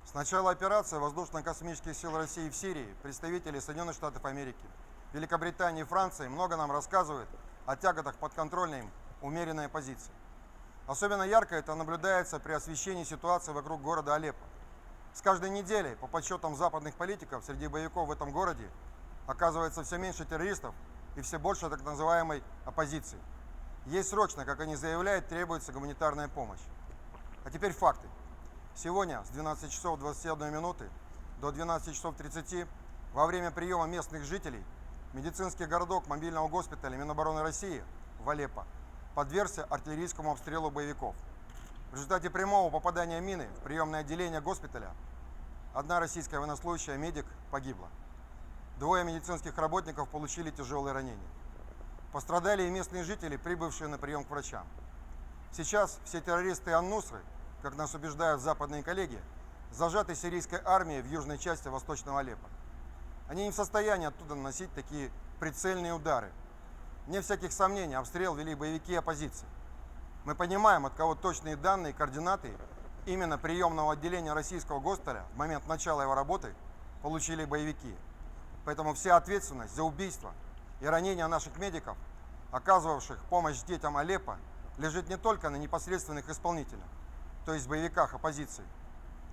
С начала операции Воздушно-космических сил России в Сирии представители Соединенных Штатов Америки, Великобритании и Франции много нам рассказывают о тяготах подконтрольной им умеренной оппозиции. Особенно ярко это наблюдается при освещении ситуации вокруг города Алеппо. С каждой неделей, по подсчетам западных политиков, среди боевиков в этом городе оказывается все меньше террористов и все больше так называемой оппозиции. Ей срочно, как они заявляют, требуется гуманитарная помощь. А теперь факты. Сегодня с 12 часов 21 минуты до 12 часов 30 во время приема местных жителей медицинский городок мобильного госпиталя Минобороны России в Алеппо подвергся артиллерийскому обстрелу боевиков. В результате прямого попадания мины в приемное отделение госпиталя одна российская военнослужащая медик погибла. Двое медицинских работников получили тяжелые ранения. Пострадали и местные жители, прибывшие на прием к врачам. Сейчас все террористы Ан-Нусры, как нас убеждают западные коллеги, зажаты сирийской армией в южной части Восточного Алеппо. Они не в состоянии оттуда наносить такие прицельные удары. Вне всяких сомнений, обстрел вели боевики оппозиции. Мы понимаем, от кого точные данные и координаты именно приемного отделения российского госпиталя в момент начала его работы получили боевики. Поэтому вся ответственность за убийство и ранения наших медиков, оказывавших помощь детям Алеппо, лежит не только на непосредственных исполнителях, то есть боевиках оппозиции.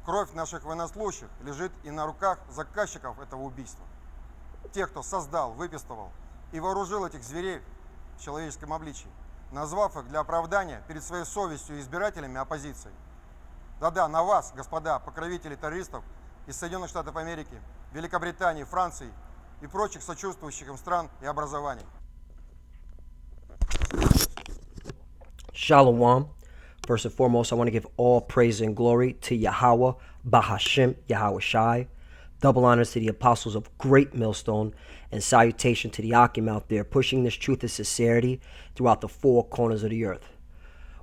Кровь наших военнослужащих лежит и на руках заказчиков этого убийства. Тех, кто создал, выпистывал и вооружил этих зверей в человеческом обличии, назвав их для оправдания перед своей совестью и избирателями оппозиции. Да-да, на вас, господа покровители террористов из Соединенных Штатов Америки, Великобритании, Франции и прочих сочувствующих им стран и образований. Shalom. First and foremost, I want to give all praise and glory to Yahweh, Bahashim, Yahweh Shai. Double honors to the apostles of Great Millstone, and salutation to the Akim out there pushing this truth and sincerity throughout the four corners of the earth.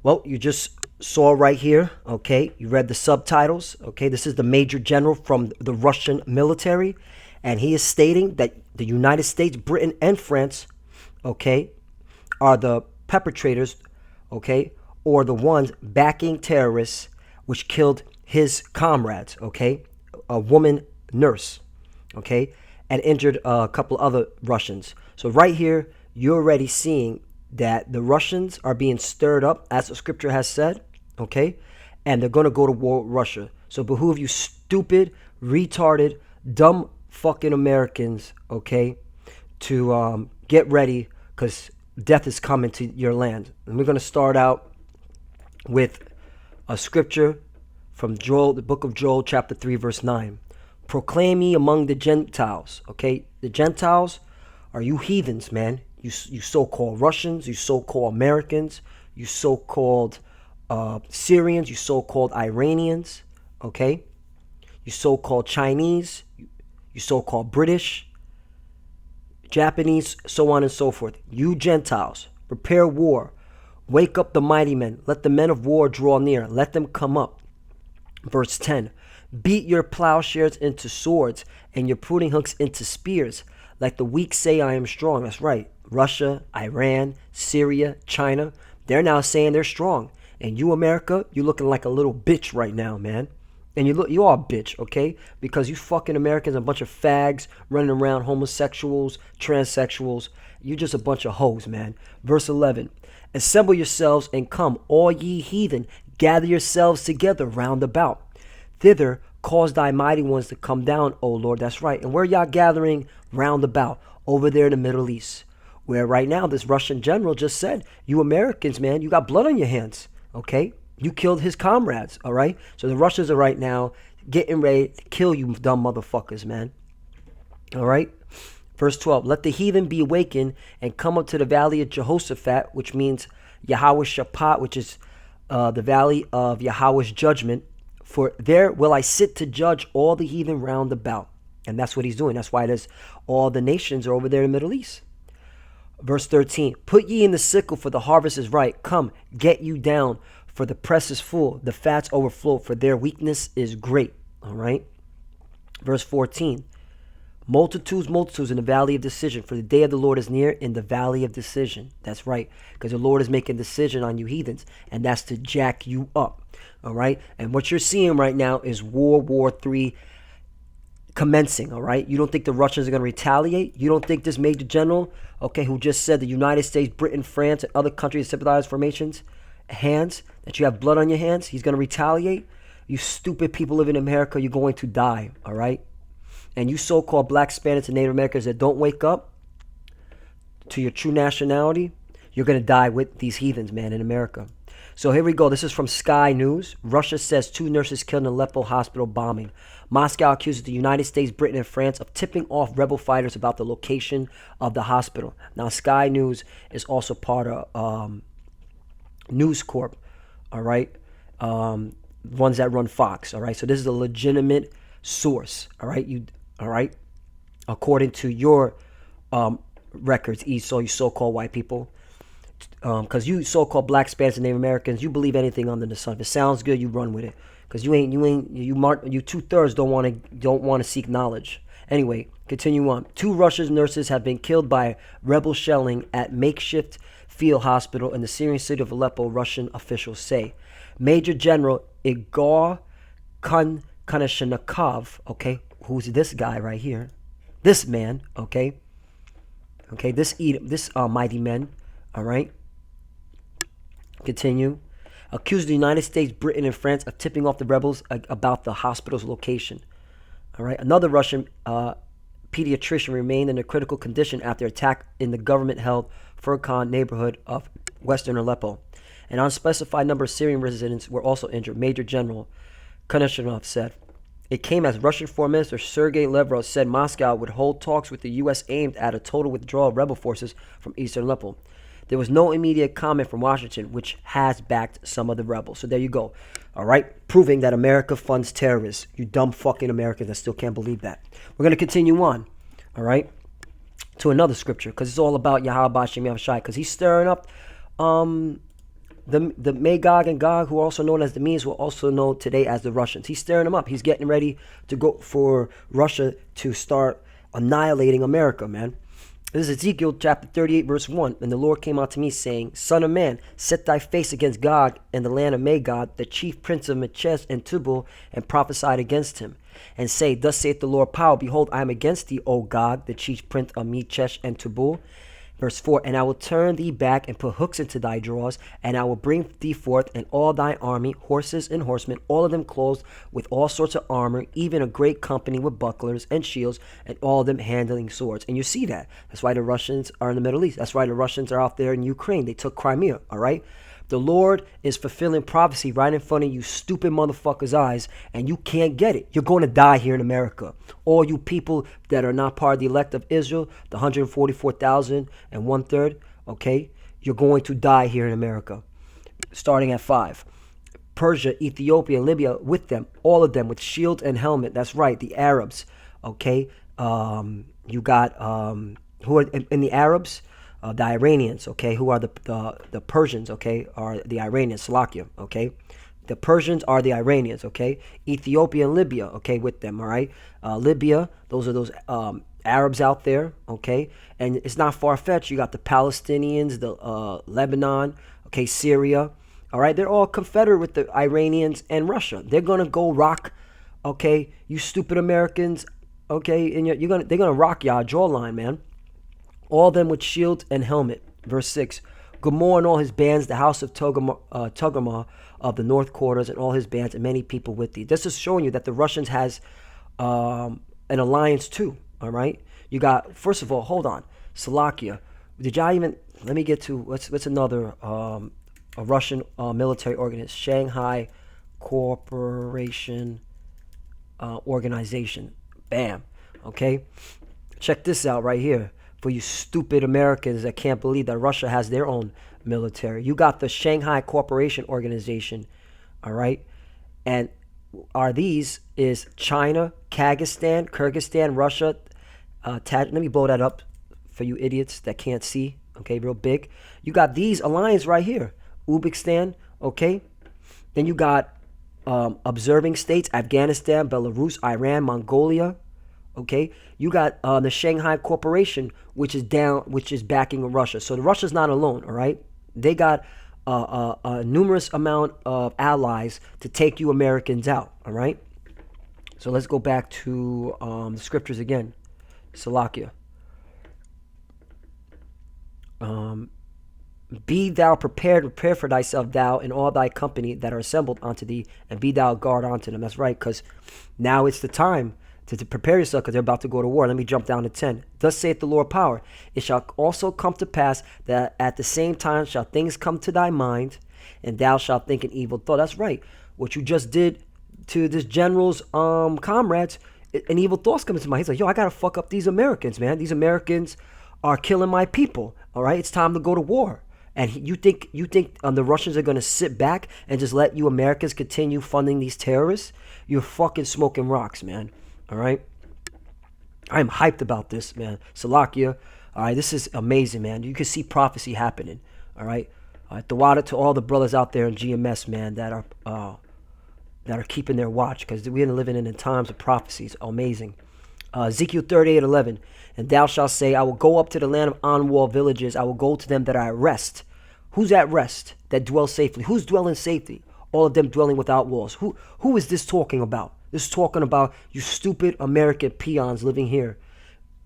Well, you just saw right here, okay? You read the subtitles, okay? This is the Major General from the Russian military, and he is stating that the United States, Britain, and France, okay, are the perpetrators, okay, or the ones backing terrorists which killed his comrades, okay, a woman nurse, okay, and injured a couple other Russians. So right here, you're already seeing that the Russians are being stirred up, as the scripture has said, okay, and they're going to go to war with Russia. So behoove you stupid, retarded, dumb fucking Americans, okay, to get ready, because death is coming to your land. And we're going to start out with a scripture from Joel, the book of Joel, chapter 3, verse 9. Proclaim ye among the Gentiles, okay? The Gentiles are you heathens, man. You so-called Russians, you so-called Americans, you so-called Syrians, you so-called Iranians, okay? You so-called Chinese, you so-called British, Japanese, so on and so forth. You Gentiles, prepare war. Wake up the mighty men. Let the men of war draw near. Let them come up. Verse 10. Beat your plowshares into swords and your pruning hooks into spears. Like the weak say, I am strong. That's right. Russia, Iran, Syria, China, they're now saying they're strong. And you, America, you're looking like a little bitch right now, man. And you are a bitch, okay? Because you fucking Americans are a bunch of fags running around, homosexuals, transsexuals. You're just a bunch of hoes, man. Verse 11. Assemble yourselves and come, all ye heathen. Gather yourselves together round about. Thither cause thy mighty ones to come down, O Lord. That's right. And where y'all gathering round about? Over there in the Middle East. Where right now this Russian general just said, you Americans, man, you got blood on your hands, okay? You killed his comrades, all right? So the Russians are right now getting ready to kill you dumb motherfuckers, man. All right? Verse 12, let the heathen be awakened and come up to the valley of Jehoshaphat, which means Yahweh Shaphat, which is the valley of Yahweh's judgment. For there will I sit to judge all the heathen round about. And that's what he's doing. That's why there's all the nations are over there in the Middle East. Verse 13, put ye in the sickle, for the harvest is ripe. Come, get you down, for the press is full, the fats overflow, for their weakness is great. All right. Verse 14, Multitudes, multitudes in the valley of decision. For the day of the Lord is near in the valley of decision. That's right. Because the Lord is making decision on you heathens. And that's to jack you up. All right. And what you're seeing right now is World War III commencing. All right. You don't think the Russians are going to retaliate? You don't think this Major General, okay, who just said the United States, Britain, France, and other countries sympathize formations, hands, that you have blood on your hands, he's going to retaliate? You stupid people living in America, you're going to die. All right. And you so-called black, Spanish, and Native Americans that don't wake up to your true nationality, you're going to die with these heathens, man, in America. So here we go. This is from Sky News. Russia says 2 nurses killed in Aleppo hospital bombing. Moscow accuses the United States, Britain, and France of tipping off rebel fighters about the location of the hospital. Now, Sky News is also part of News Corp, all right? Ones that run Fox, all right? So this is a legitimate source, all right? All right, according to your records, Esau, you so-called white people, because you so-called black, Spanish, and Native Americans, you believe anything under the sun. If it sounds good, you run with it, because you 2/3 don't want to seek knowledge. Anyway, continue on. 2 Russian nurses have been killed by rebel shelling at makeshift field hospital in the Syrian city of Aleppo, Russian officials say. Major General Igor Konashenikov, okay, who's this guy right here? This man, okay? Okay, this mighty men, all right? Continue. Accused the United States, Britain, and France of tipping off the rebels about the hospital's location. All right. Another Russian pediatrician remained in a critical condition after attack in the government-held Furkan neighborhood of western Aleppo. An unspecified number of Syrian residents were also injured, Major General Konashenikov said. It came as Russian Foreign Minister Sergei Lavrov said Moscow would hold talks with the U.S. aimed at a total withdrawal of rebel forces from eastern Aleppo. There was no immediate comment from Washington, which has backed some of the rebels. So there you go. All right? Proving that America funds terrorists. You dumb fucking Americans that still can't believe that. We're going to continue on. All right? To another scripture, because it's all about Yahweh Hashem Yahushai, because he's stirring up the Magog and Gog, who are also known as the Medes, who are also known today as the Russians. He's stirring them up. He's getting ready to go for Russia to start annihilating America, man. This is Ezekiel chapter 38, verse 1. And the Lord came out to me, saying, Son of man, set thy face against Gog and the land of Magog, the chief prince of Meches and Tubal, and prophesied against him. And say, Thus saith the Lord power, Behold, I am against thee, O Gog, the chief prince of Meches and Tubal. Verse 4, And I will turn thee back and put hooks into thy jaws, and I will bring thee forth and all thy army, horses and horsemen, all of them clothed with all sorts of armor, even a great company with bucklers and shields, and all of them handling swords. And you see that. That's why the Russians are in the Middle East. That's why the Russians are out there in Ukraine. They took Crimea, all right? The Lord is fulfilling prophecy right in front of you stupid motherfuckers' eyes, and you can't get it. You're going to die here in America. All you people that are not part of the elect of Israel, the 144,000 and 1/3, okay? You're going to die here in America, starting at 5. Persia, Ethiopia, and Libya with them, all of them with shield and helmet. That's right, the Arabs, okay? You got, who are in the Arabs? The Iranians, okay, who are the Persians, okay, are the Iranians, Slovakia, okay. The Persians are the Iranians, okay. Ethiopia and Libya, okay, with them, all right. Libya, those are those Arabs out there, okay. And it's not far-fetched. You got the Palestinians, the Lebanon, okay, Syria, all right. They're all confederate with the Iranians and Russia. They're gonna go rock, okay, you stupid Americans, okay, and they're gonna rock y'all jawline, man. All of them with shield and helmet. Verse 6. Gomorrah and all his bands, the house of Togarmah of the north quarters, and all his bands, and many people with thee. This is showing you that the Russians has an alliance too. All right. You got, first of all, hold on, Slovakia. Did y'all even? Let me get to what's another a Russian military organization, Shanghai Cooperation Organization. Bam. Okay. Check this out right here. For you stupid Americans that can't believe that Russia has their own military. You got the Shanghai Cooperation Organization, all right? And these is China, Kyrgyzstan, Russia. Let me blow that up for you idiots that can't see, okay, real big. You got these alliances right here. Uzbekistan, okay? Then you got observing states, Afghanistan, Belarus, Iran, Mongolia, Okay, you got the Shanghai Corporation, which is backing Russia. So the Russia's not alone. All right, they got a numerous amount of allies to take you Americans out. All right. So let's go back to the scriptures again. Salakia. Be thou prepared, prepare for thyself, thou and all thy company that are assembled unto thee, and be thou guard unto them. That's right, because now it's the time to prepare yourself, because they're about to go to war. Let me jump down to 10. Thus saith the Lord power, it shall also come to pass that at the same time shall things come to thy mind, and thou shalt think an evil thought. That's right. What you just did to this general's comrades, an evil thought's coming to mind. He's like, yo, I gotta fuck up these Americans, man. These Americans are killing my people. All right, it's time to go to war. And you think the Russians are gonna sit back and just let you Americans continue funding these terrorists? You're fucking smoking rocks, man. All right, I'm hyped about this, man. Salakia. All right, this is amazing, man. You can see prophecy happening. All right, Tawada to all the brothers out there in GMS, man, that are keeping their watch, because we're living in times of prophecies. Amazing. Ezekiel 38:11, and thou shalt say, I will go up to the land of on-wall villages. I will go to them that are at rest. Who's at rest? That dwell safely. Who's dwelling safely? All of them dwelling without walls. Who is this talking about? This is talking about you stupid American peons living here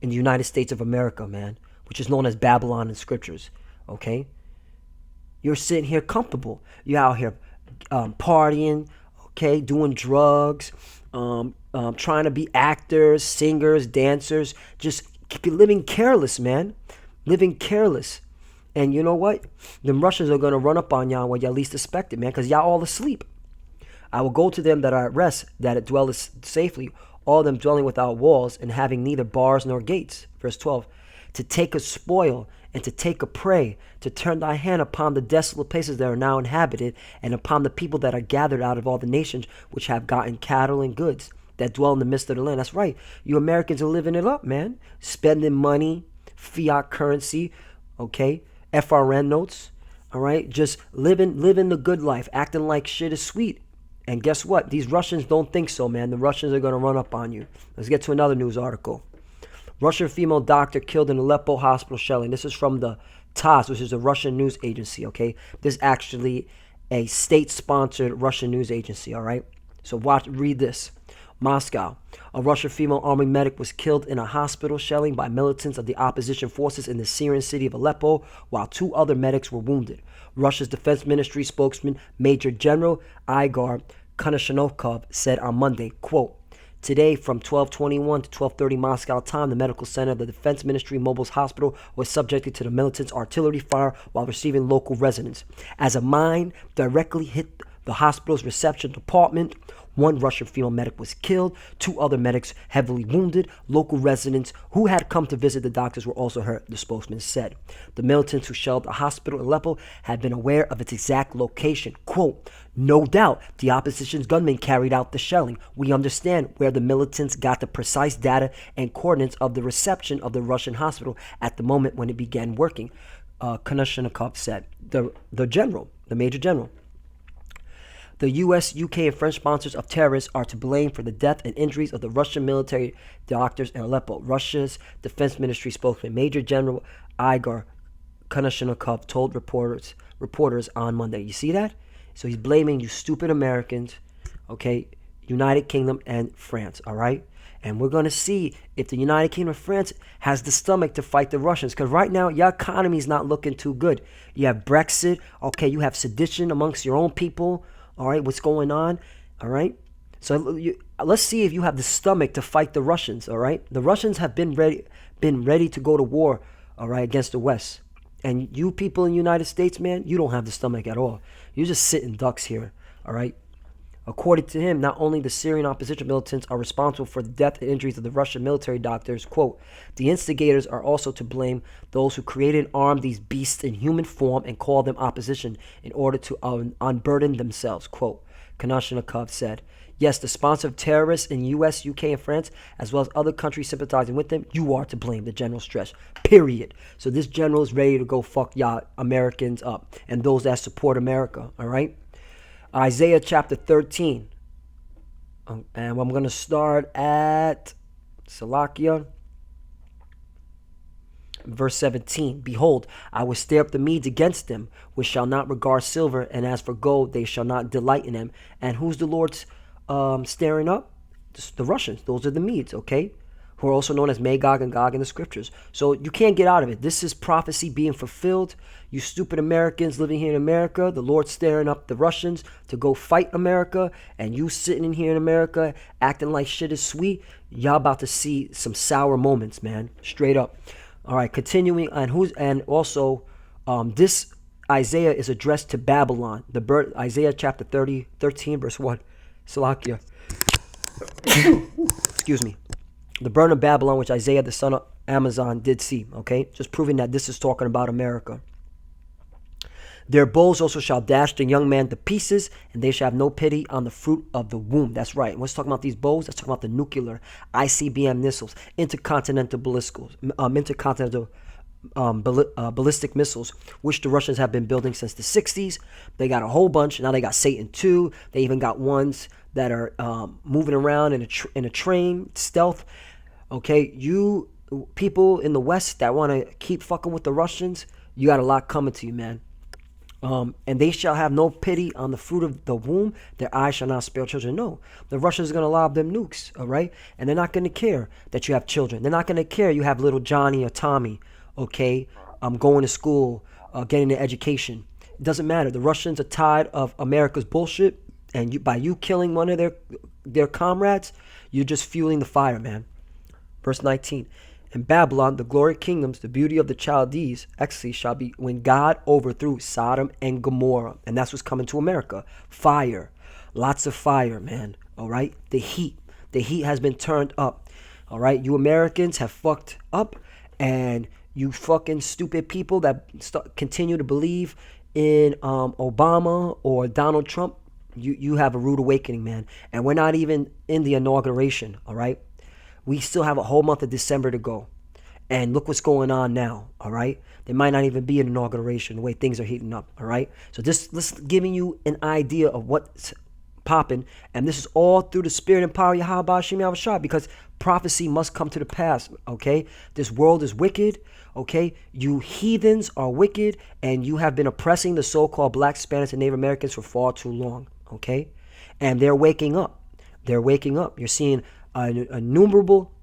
in the United States of America, man, which is known as Babylon in scriptures. Okay? You're sitting here comfortable. You're out here partying, okay, doing drugs, trying to be actors, singers, dancers, just living careless, man. Living careless. And you know what? The Russians are going to run up on y'all when y'all least expect it, man, because y'all all asleep. I will go to them that are at rest, that it dwelleth safely, all of them dwelling without walls and having neither bars nor gates. Verse 12. To take a spoil and to take a prey, to turn thy hand upon the desolate places that are now inhabited, and upon the people that are gathered out of all the nations which have gotten cattle and goods, that dwell in the midst of the land. That's right. You Americans are living it up, man. Spending money, fiat currency, okay, FRN notes, all right? Just living the good life, acting like shit is sweet. And guess what? These Russians don't think so, man. The Russians are going to run up on you. Let's get to another news article. Russian female doctor killed in Aleppo hospital shelling. This is from the TASS, which is a Russian news agency, okay? This is actually a state-sponsored Russian news agency, all right? So read this. Moscow. A Russian female army medic was killed in a hospital shelling by militants of the opposition forces in the Syrian city of Aleppo, while 2 other medics were wounded. Russia's defense ministry spokesman, Major General Igor Konashenkov, said on Monday, quote, today from 12:21 to 12:30 Moscow time, the medical center of the Defense Ministry Mobile Hospital was subjected to the militants' artillery fire while receiving local residents. As a mine directly hit the hospital's reception department, 1 Russian female medic was killed, 2 other medics heavily wounded. Local residents who had come to visit the doctors were also hurt, the spokesman said. The militants who shelled the hospital in Aleppo had been aware of its exact location. Quote, no doubt the opposition's gunmen carried out the shelling. We understand where the militants got the precise data and coordinates of the reception of the Russian hospital at the moment when it began working, Konashenkov said. The major general. The U.S., U.K., and French sponsors of terrorists are to blame for the death and injuries of the Russian military doctors in Aleppo. Russia's defense ministry spokesman, Major General Igor Konashenkov, told reporters on Monday. You see that? So he's blaming you stupid Americans, okay, United Kingdom and France, all right? And we're going to see if the United Kingdom and France has the stomach to fight the Russians. Because right now, your economy is not looking too good. You have Brexit, okay, you have sedition amongst your own people. All right, what's going on? All right. So let's see if you have the stomach to fight the Russians. All right. The Russians have been ready to go to war. All right, against the West. And you people in the United States, man, you don't have the stomach at all. You're just sitting ducks here. All right. According to him, not only the Syrian opposition militants are responsible for the death and injuries of the Russian military doctors, quote, the instigators are also to blame those who created and armed these beasts in human form and called them opposition in order to unburden themselves, quote, Konashenkov said. Yes, the sponsor of terrorists in U.S., U.K., and France, as well as other countries sympathizing with them, you are to blame, the general stressed, period. So this general is ready to go fuck y'all Americans up and those that support America, all right? Isaiah chapter 13. And I'm going to start at Salakia. Verse 17, behold, I will stir up the Medes against them, which shall not regard silver, and as for gold, they shall not delight in them. And who's the Lord's stirring up? The Russians. Those are the Medes, okay? Who are also known as Magog and Gog in the scriptures. So you can't get out of it. This is prophecy being fulfilled. You stupid Americans living here in America, the Lord's stirring up the Russians to go fight America, and you sitting in here in America acting like shit is sweet. Y'all about to see some sour moments, man. Straight up. All right, continuing, and also this Isaiah is addressed to Babylon. Isaiah chapter 13, verse 1. Salakia. Excuse me. The burden of Babylon, which Isaiah the son of Amazon did see. Okay, just proving that this is talking about America. Their bows also shall dash the young man to pieces, and they shall have no pity on the fruit of the womb. That's right. What's talking about these bows? That's talking about the nuclear ICBM missiles, intercontinental ballistic missiles, which the Russians have been building since the 60s. They got a whole bunch. Now they got Satan II. They even got ones that are moving around in a train, stealth. Okay, you people in the West that want to keep fucking with the Russians, you got a lot coming to you, man. And they shall have no pity on the fruit of the womb. Their eyes shall not spare children. No, the Russians are going to lob them nukes, all right? And they're not going to care that you have children. They're not going to care you have little Johnny or Tommy, okay, going to school, getting an education. It doesn't matter. The Russians are tired of America's bullshit. And by you killing one of their comrades, you're just fueling the fire, man. Verse 19. In Babylon, the glory kingdoms, the beauty of the Chaldees, actually shall be when God overthrew Sodom and Gomorrah. And that's what's coming to America. Fire. Lots of fire, man. All right? The heat has been turned up. All right? You Americans have fucked up. And you fucking stupid people that continue to believe in Obama or Donald Trump, you have a rude awakening, man. And we're not even in the inauguration, all right? We still have a whole month of December to go. And look what's going on now, all right? There might not even be an inauguration the way things are heating up, all right? So this giving you an idea of what's popping. And this is all through the spirit and power of Yahweh Hashem Yahushua, because prophecy must come to the pass, okay? This world is wicked, okay? You heathens are wicked, and you have been oppressing the so-called Black, Spanish, and Native Americans for far too long, okay? And they're waking up. They're waking up. You're seeing an innumerable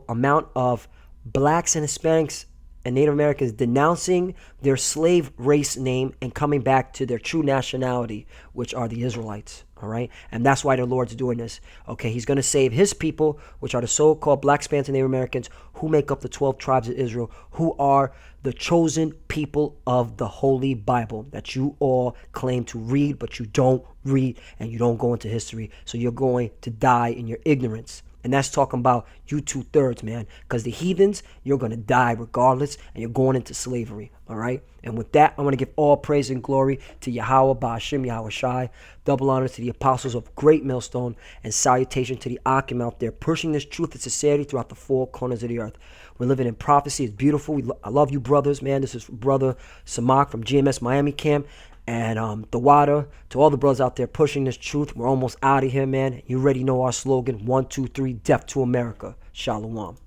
amount of Blacks and Hispanics and Native Americans denouncing their slave race name and coming back to their true nationality, which are the Israelites, all right? And that's why the Lord's doing this, okay? He's going to save his people, which are the so-called Black, Spanish, and Native Americans who make up the 12 tribes of Israel, who are the chosen people of the Holy Bible that you all claim to read, but you don't read and you don't go into history. So you're going to die in your ignorance. And that's talking about you 2/3, man. Because the heathens, you're going to die regardless, and you're going into slavery, all right? And with that, I want to give all praise and glory to Yahweh, Ba'ashim, Yahweh Shai. Double honor to the apostles of Great Millstone, and salutation to the Akim out there, pushing this truth and sincerity throughout the four corners of the earth. We're living in prophecy. It's beautiful. I love you, brothers, man. This is Brother Samak from GMS Miami Camp. And the water, to all the brothers out there pushing this truth. We're almost out of here, man. You already know our slogan, 1, 2, 3, death to America. Shalom.